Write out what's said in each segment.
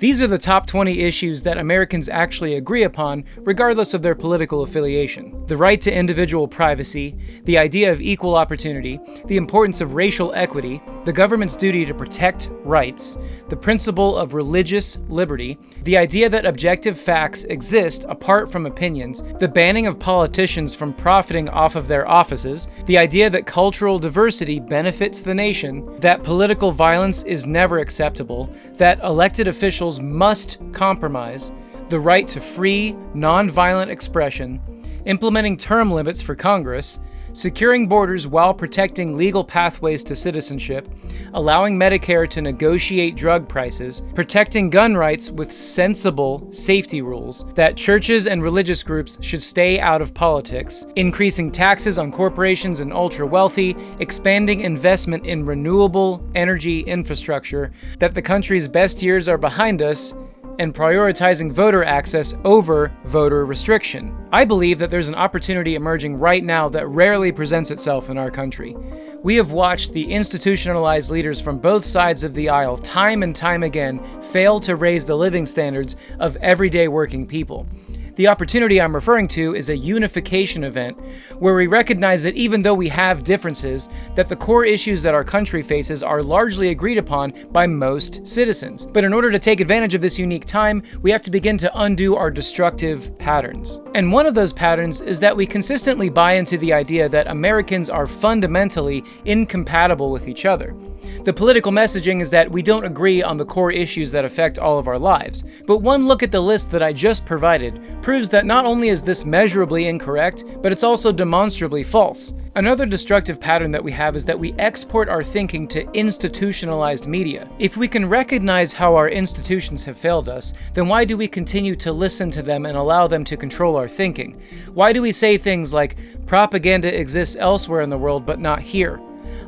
These are the top 20 issues that Americans actually agree upon, regardless of their political affiliation. The right to individual privacy, the idea of equal opportunity, the importance of racial equity, the government's duty to protect rights, the principle of religious liberty, the idea that objective facts exist apart from opinions, the banning of politicians from profiting off of their offices, the idea that cultural diversity benefits the nation, that political violence is never acceptable, that elected officials must compromise, the right to free, non-violent expression, implementing term limits for Congress, securing borders while protecting legal pathways to citizenship, allowing Medicare to negotiate drug prices, protecting gun rights with sensible safety rules, that churches and religious groups should stay out of politics, increasing taxes on corporations and ultra-wealthy, expanding investment in renewable energy infrastructure, that the country's best years are behind us, and prioritizing voter access over voter restriction. I believe that there's an opportunity emerging right now that rarely presents itself in our country. We have watched the institutionalized leaders from both sides of the aisle time and time again fail to raise the living standards of everyday working people. The opportunity I'm referring to is a unification event where we recognize that even though we have differences, that the core issues that our country faces are largely agreed upon by most citizens. But in order to take advantage of this unique time, we have to begin to undo our destructive patterns. And one of those patterns is that we consistently buy into the idea that Americans are fundamentally incompatible with each other. The political messaging is that we don't agree on the core issues that affect all of our lives. But one look at the list that I just provided proves that not only is this measurably incorrect, but it's also demonstrably false. Another destructive pattern that we have is that we export our thinking to institutionalized media. If we can recognize how our institutions have failed us, then why do we continue to listen to them and allow them to control our thinking? Why do we say things like, propaganda exists elsewhere in the world but not here?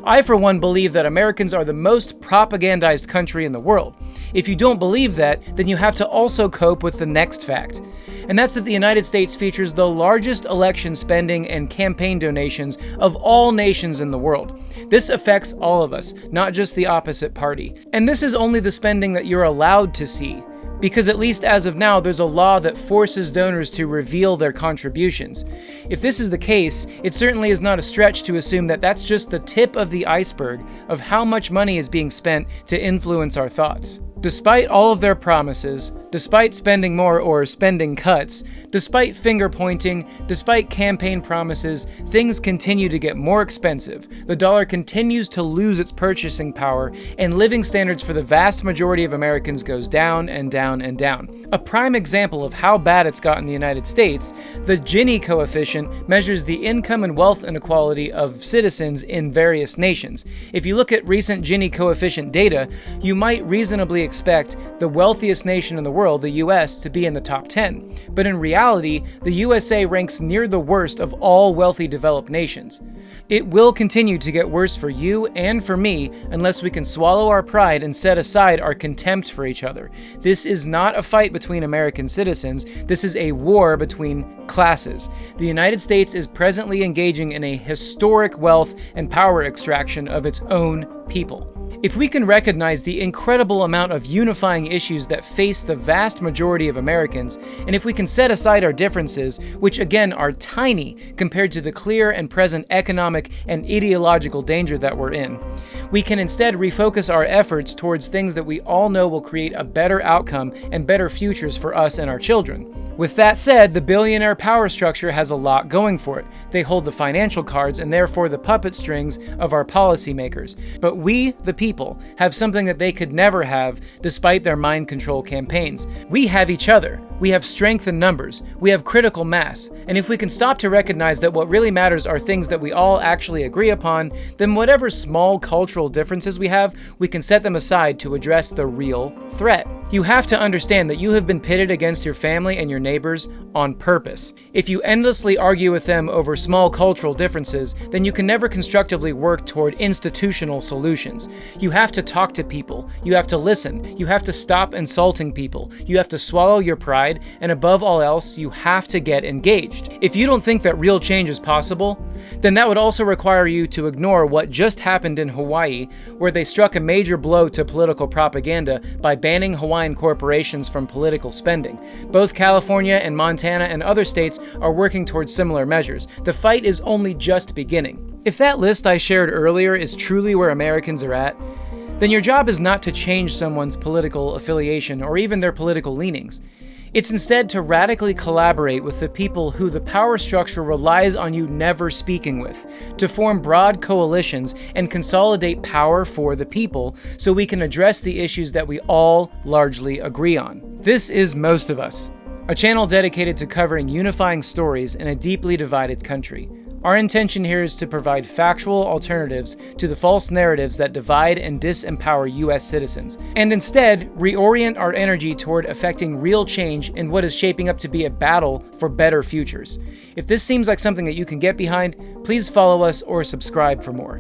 I, for one, believe that Americans are the most propagandized country in the world. If you don't believe that, then you have to also cope with the next fact. And that's that the United States features the largest election spending and campaign donations of all nations in the world. This affects all of us, not just the opposite party. And this is only the spending that you're allowed to see, because at least as of now, there's a law that forces donors to reveal their contributions. If this is the case, it certainly is not a stretch to assume that that's just the tip of the iceberg of how much money is being spent to influence our thoughts. Despite all of their promises, despite spending more or spending cuts, despite finger pointing, despite campaign promises, things continue to get more expensive. The dollar continues to lose its purchasing power, and living standards for the vast majority of Americans goes down and down and down. A prime example of how bad it's got in the United States, the Gini coefficient measures the income and wealth inequality of citizens in various nations. If you look at recent Gini coefficient data, you might reasonably expect the wealthiest nation in the world, the US, to be in the top 10. But in reality, the USA ranks near the worst of all wealthy developed nations. It will continue to get worse for you and for me unless we can swallow our pride and set aside our contempt for each other. This is not a fight between American citizens. This is a war between classes. The United States is presently engaging in a historic wealth and power extraction of its own people. If we can recognize the incredible amount of unifying issues that face the vast majority of Americans, and if we can set aside our differences, which again are tiny compared to the clear and present economic and ideological danger that we're in, we can instead refocus our efforts towards things that we all know will create a better outcome and better futures for us and our children. With that said, the billionaire power structure has a lot going for it. They hold the financial cards and therefore the puppet strings of our policymakers. But we, the people, have something that they could never have despite their mind control campaigns. We have each other. We have strength in numbers. We have critical mass. And if we can stop to recognize that what really matters are things that we all actually agree upon, then whatever small cultural differences we have, we can set them aside to address the real threat. You have to understand that you have been pitted against your family and your neighbors on purpose. If you endlessly argue with them over small cultural differences, then you can never constructively work toward institutional solutions. You have to talk to people. You have to listen. You have to stop insulting people. You have to swallow your pride side, and above all else, you have to get engaged. If you don't think that real change is possible, then that would also require you to ignore what just happened in Hawaii, where they struck a major blow to political propaganda by banning Hawaiian corporations from political spending. Both California and Montana and other states are working towards similar measures. The fight is only just beginning. If that list I shared earlier is truly where Americans are at, then your job is not to change someone's political affiliation or even their political leanings. It's instead to radically collaborate with the people who the power structure relies on you never speaking with, to form broad coalitions and consolidate power for the people so we can address the issues that we all largely agree on. This is Most of Us, a channel dedicated to covering unifying stories in a deeply divided country. Our intention here is to provide factual alternatives to the false narratives that divide and disempower U.S. citizens, and instead reorient our energy toward effecting real change in what is shaping up to be a battle for better futures. If this seems like something that you can get behind, please follow us or subscribe for more.